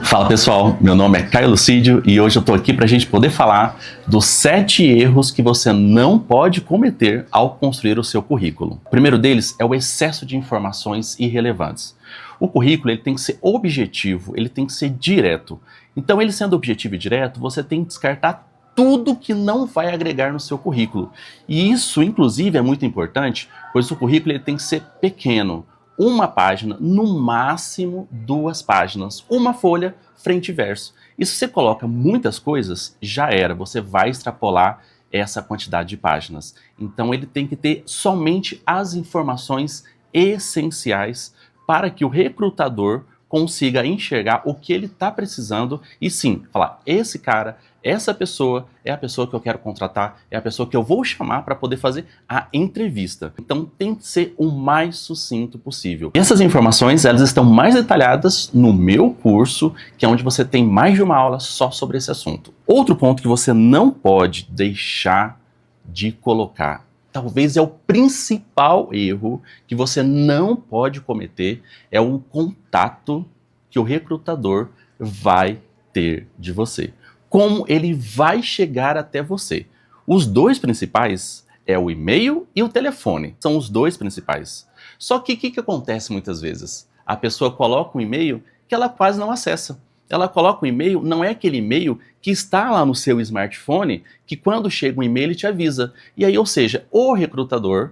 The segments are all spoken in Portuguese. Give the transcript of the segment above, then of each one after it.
Fala pessoal, meu nome é Caio Lucídio e hoje eu tô aqui pra gente poder falar dos 7 erros que você não pode cometer ao construir o seu currículo. O primeiro deles é o excesso de informações irrelevantes. O currículo ele tem que ser objetivo, ele tem que ser direto. Então, ele sendo objetivo e direto, você tem que descartar tudo que não vai agregar no seu currículo. E isso, inclusive, é muito importante, pois o currículo ele tem que ser pequeno. Uma página, no máximo 2 páginas, uma folha, frente e verso. E se você coloca muitas coisas, já era, você vai extrapolar essa quantidade de páginas. Então ele tem que ter somente as informações essenciais para que o recrutador consiga enxergar o que ele está precisando e sim, falar, esse cara, essa pessoa é a pessoa que eu quero contratar, é a pessoa que eu vou chamar para poder fazer a entrevista. Então tem que ser o mais sucinto possível. E essas informações, elas estão mais detalhadas no meu curso, que é onde você tem mais de uma aula só sobre esse assunto. Outro ponto que você não pode deixar de colocar, talvez é o principal erro que você não pode cometer, é o contato que o recrutador vai ter de você. Como ele vai chegar até você. Os 2 principais é o e-mail e o telefone. São os 2 principais. Só que o que acontece muitas vezes? A pessoa coloca um e-mail que ela quase não acessa. Ela coloca um e-mail, não é aquele e-mail que está lá no seu smartphone, que quando chega um e-mail ele te avisa. E aí, ou seja, o recrutador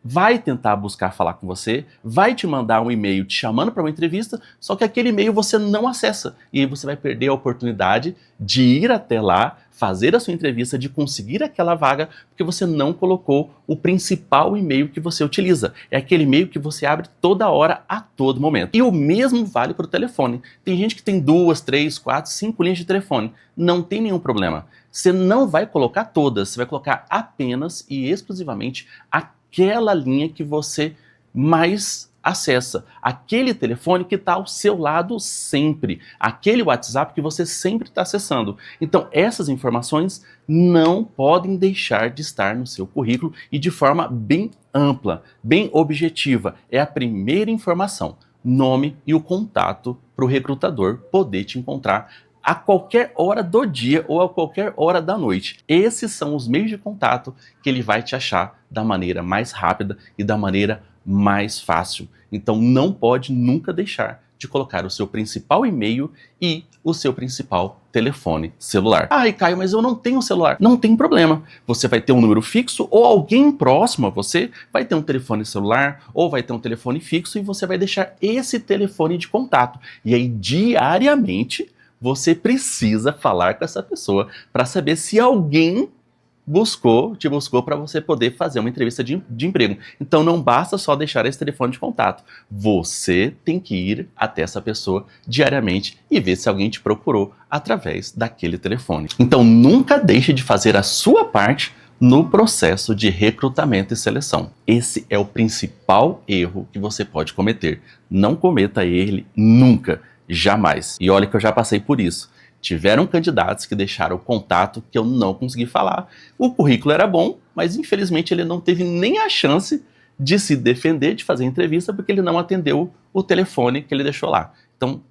vai tentar buscar falar com você, vai te mandar um e-mail te chamando para uma entrevista, só que aquele e-mail você não acessa. E aí você vai perder a oportunidade de ir até lá, fazer a sua entrevista, de conseguir aquela vaga, porque você não colocou o principal e-mail que você utiliza. É aquele e-mail que você abre toda hora, a todo momento. E o mesmo vale para o telefone. Tem gente que tem 2, 3, 4, 5 linhas de telefone. Não tem nenhum problema. Você não vai colocar todas, você vai colocar apenas e exclusivamente aquela linha que você mais acessa, aquele telefone que está ao seu lado sempre, aquele WhatsApp que você sempre está acessando. Então essas informações não podem deixar de estar no seu currículo e de forma bem ampla, bem objetiva. É a primeira informação, nome e o contato para o recrutador poder te encontrar a qualquer hora do dia ou a qualquer hora da noite. Esses são os meios de contato que ele vai te achar da maneira mais rápida e da maneira mais fácil. Então não pode nunca deixar de colocar o seu principal e-mail e o seu principal telefone celular. Ai, Caio, mas eu não tenho celular. Não tem problema. Você vai ter um número fixo ou alguém próximo a você vai ter um telefone celular ou vai ter um telefone fixo e você vai deixar esse telefone de contato. E aí, diariamente, você precisa falar com essa pessoa para saber se alguém te buscou para você poder fazer uma entrevista de emprego. Então não basta só deixar esse telefone de contato. Você tem que ir até essa pessoa diariamente e ver se alguém te procurou através daquele telefone. Então nunca deixe de fazer a sua parte no processo de recrutamento e seleção. Esse é o principal erro que você pode cometer. Não cometa ele nunca. Jamais. E olha que eu já passei por isso. Tiveram candidatos que deixaram o contato que eu não consegui falar. O currículo era bom, mas infelizmente ele não teve nem a chance de se defender, de fazer entrevista, porque ele não atendeu o telefone que ele deixou lá. Então,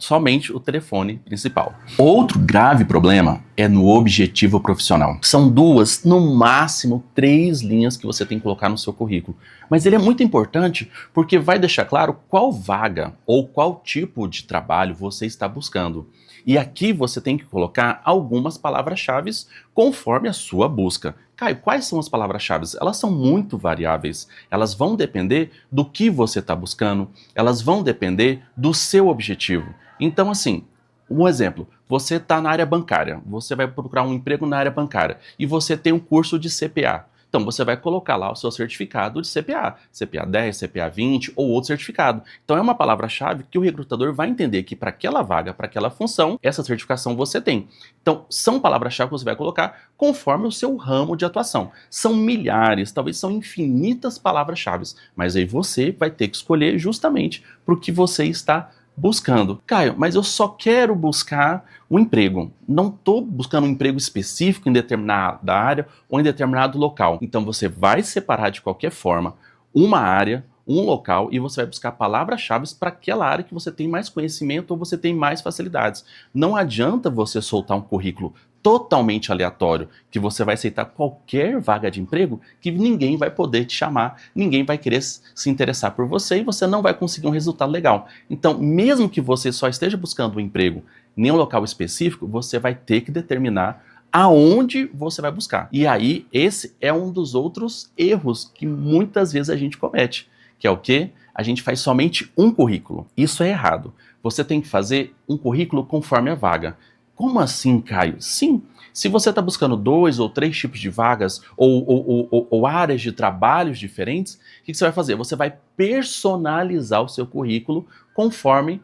somente o telefone principal. Outro grave problema é no objetivo profissional. São 2, no máximo 3 linhas que você tem que colocar no seu currículo. Mas ele é muito importante porque vai deixar claro qual vaga ou qual tipo de trabalho você está buscando. E aqui você tem que colocar algumas palavras-chave conforme a sua busca. Caio, quais são as palavras-chave? Elas são muito variáveis. Elas vão depender do que você está buscando. Elas vão depender do seu objetivo. Então, assim, um exemplo. Você está na área bancária. Você vai procurar um emprego na área bancária. E você tem um curso de CPA. Então você vai colocar lá o seu certificado de CPA, CPA 10, CPA 20 ou outro certificado. Então é uma palavra-chave que o recrutador vai entender que para aquela vaga, para aquela função, essa certificação você tem. Então são palavras-chave que você vai colocar conforme o seu ramo de atuação. São milhares, talvez são infinitas palavras-chave, mas aí você vai ter que escolher justamente para o que você está buscando. Caio, mas eu só quero buscar um emprego. Não estou buscando um emprego específico em determinada área ou em determinado local. Então você vai separar de qualquer forma uma área, um local e você vai buscar palavras-chave para aquela área que você tem mais conhecimento ou você tem mais facilidades. Não adianta você soltar um currículo totalmente aleatório, que você vai aceitar qualquer vaga de emprego, que ninguém vai poder te chamar, ninguém vai querer se interessar por você e você não vai conseguir um resultado legal. Então, mesmo que você só esteja buscando um emprego em um local específico, você vai ter que determinar aonde você vai buscar. E aí, esse é um dos outros erros que muitas vezes a gente comete, que é o quê? A gente faz somente um currículo. Isso é errado. Você tem que fazer um currículo conforme a vaga. Como assim, Caio? Sim, se você está buscando 2 ou 3 tipos de vagas ou áreas de trabalhos diferentes, o que você vai fazer? Você vai personalizar o seu currículo conforme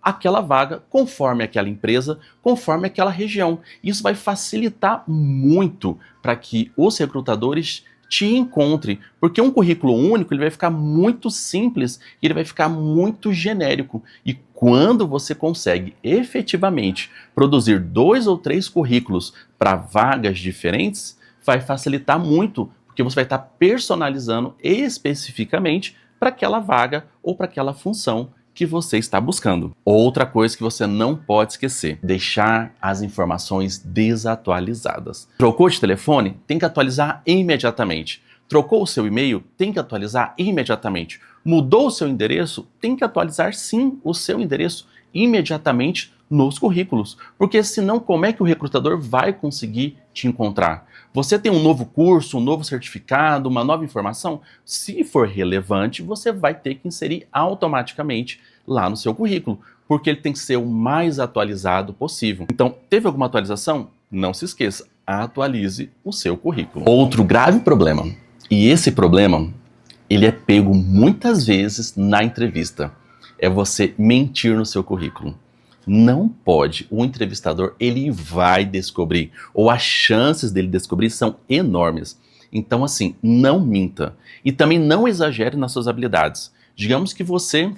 aquela vaga, conforme aquela empresa, conforme aquela região. Isso vai facilitar muito para que os recrutadores te encontrem, porque um currículo único ele vai ficar muito simples e ele vai ficar muito genérico. E quando você consegue efetivamente produzir 2 ou 3 currículos para vagas diferentes, vai facilitar muito, porque você vai estar personalizando especificamente para aquela vaga ou para aquela função que você está buscando. Outra coisa que você não pode esquecer, deixar as informações desatualizadas. Trocou de telefone? Tem que atualizar imediatamente. Trocou o seu e-mail? Tem que atualizar imediatamente. Mudou o seu endereço? Tem que atualizar sim o seu endereço imediatamente nos currículos, porque senão como é que o recrutador vai conseguir te encontrar? Você tem um novo curso, um novo certificado, uma nova informação? Se for relevante, você vai ter que inserir automaticamente lá no seu currículo, porque ele tem que ser o mais atualizado possível. Então, teve alguma atualização? Não se esqueça, atualize o seu currículo. Outro grave problema, e esse problema, ele é pego muitas vezes na entrevista, é você mentir no seu currículo. Não pode. O entrevistador, ele vai descobrir, ou as chances dele descobrir são enormes. Então, assim, não minta. E também não exagere nas suas habilidades. Digamos que você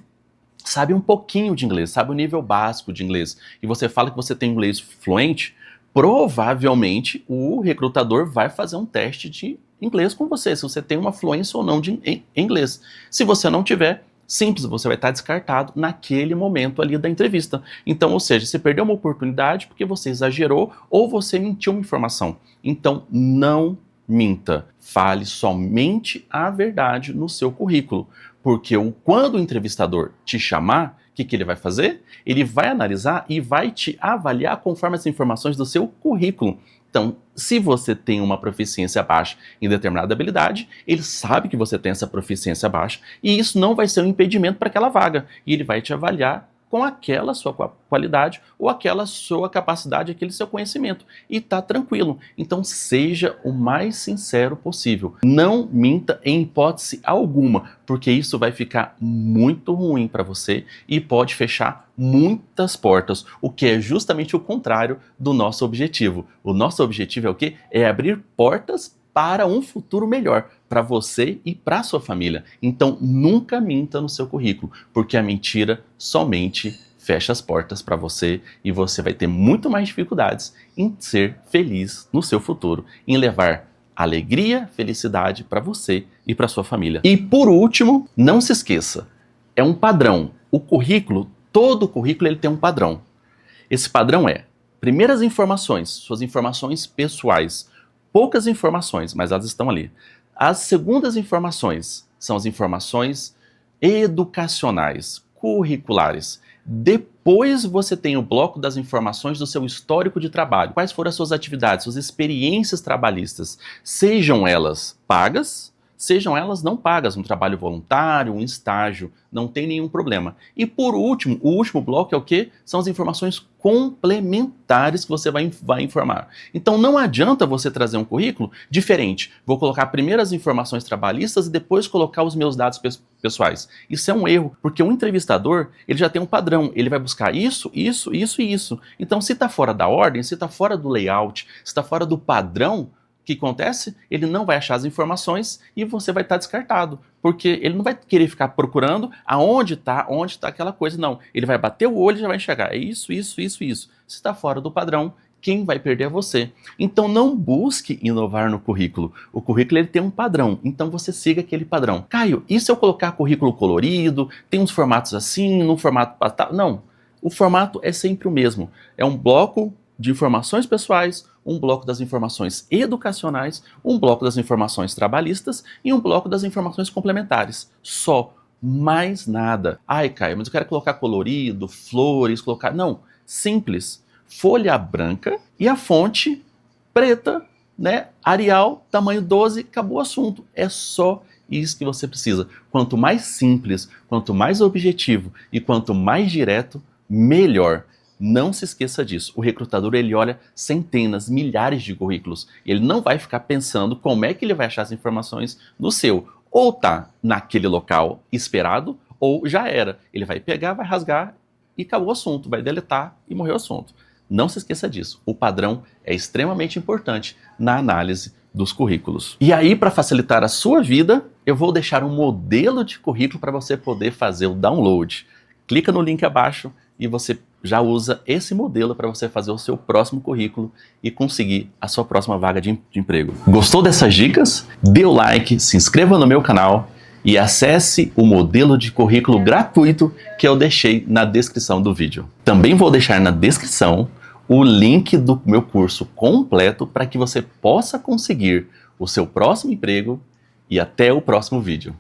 sabe um pouquinho de inglês, sabe o nível básico de inglês, e você fala que você tem inglês fluente, provavelmente o recrutador vai fazer um teste de inglês com você, se você tem uma fluência ou não em inglês. Se você não tiver, simples, você vai estar descartado naquele momento ali da entrevista. Então, ou seja, você perdeu uma oportunidade porque você exagerou ou você mentiu uma informação. Então, não minta. Fale somente a verdade no seu currículo. Porque quando o entrevistador te chamar, o que ele vai fazer? Ele vai analisar e vai te avaliar conforme as informações do seu currículo. Então, se você tem uma proficiência baixa em determinada habilidade, ele sabe que você tem essa proficiência baixa e isso não vai ser um impedimento para aquela vaga. E ele vai te avaliar com aquela sua qualidade ou aquela sua capacidade, aquele seu conhecimento. E tá tranquilo. Então, seja o mais sincero possível. Não minta em hipótese alguma, porque isso vai ficar muito ruim para você e pode fechar muitas portas, o que é justamente o contrário do nosso objetivo. O nosso objetivo é o quê? É abrir portas para um futuro melhor, para você e para sua família. Então, nunca minta no seu currículo, porque a mentira somente fecha as portas para você e você vai ter muito mais dificuldades em ser feliz no seu futuro, em levar alegria, felicidade para você e para sua família. E por último, não se esqueça, é um padrão. O currículo, todo currículo ele tem um padrão. Esse padrão é primeiras informações, suas informações pessoais, poucas informações, mas elas estão ali. As segundas informações são as informações educacionais, curriculares. Depois você tem o bloco das informações do seu histórico de trabalho. Quais foram as suas atividades, suas experiências trabalhistas, sejam elas pagas, sejam elas não pagas, um trabalho voluntário, um estágio, não tem nenhum problema. E por último, o último bloco é o quê? São as informações complementares que você vai informar. Então não adianta você trazer um currículo diferente. Vou colocar primeiro as informações trabalhistas e depois colocar os meus dados pessoais. Isso é um erro, porque um entrevistador, ele já tem um padrão, ele vai buscar isso, isso, isso e isso. Então se está fora da ordem, se está fora do layout, se está fora do padrão, o que acontece? Ele não vai achar as informações e você vai estar descartado, porque ele não vai querer ficar procurando onde está aquela coisa, não. Ele vai bater o olho e já vai enxergar, é isso, isso, isso, isso. Se está fora do padrão, quem vai perder é você. Então não busque inovar no currículo. O currículo ele tem um padrão, então você siga aquele padrão. Caio, e se eu colocar currículo colorido, tem uns formatos assim, num formato... Não, o formato é sempre o mesmo. É um bloco de informações pessoais, um bloco das informações educacionais, um bloco das informações trabalhistas e um bloco das informações complementares. Só, mais nada. Ai, Caio, mas eu quero colocar colorido, flores, colocar... Não, simples. Folha branca e a fonte preta, né? Arial, tamanho 12, acabou o assunto. É só isso que você precisa. Quanto mais simples, quanto mais objetivo e quanto mais direto, melhor. Não se esqueça disso. O recrutador ele olha centenas, milhares de currículos. Ele não vai ficar pensando como é que ele vai achar as informações no seu. Ou tá naquele local esperado, ou já era. Ele vai pegar, vai rasgar e acabou o assunto. Vai deletar e morreu o assunto. Não se esqueça disso. O padrão é extremamente importante na análise dos currículos. E aí, para facilitar a sua vida, eu vou deixar um modelo de currículo para você poder fazer o download. Clica no link abaixo e você já usa esse modelo para você fazer o seu próximo currículo e conseguir a sua próxima vaga de emprego. Gostou dessas dicas? Dê o like, se inscreva no meu canal e acesse o modelo de currículo gratuito que eu deixei na descrição do vídeo. Também vou deixar na descrição o link do meu curso completo para que você possa conseguir o seu próximo emprego e até o próximo vídeo.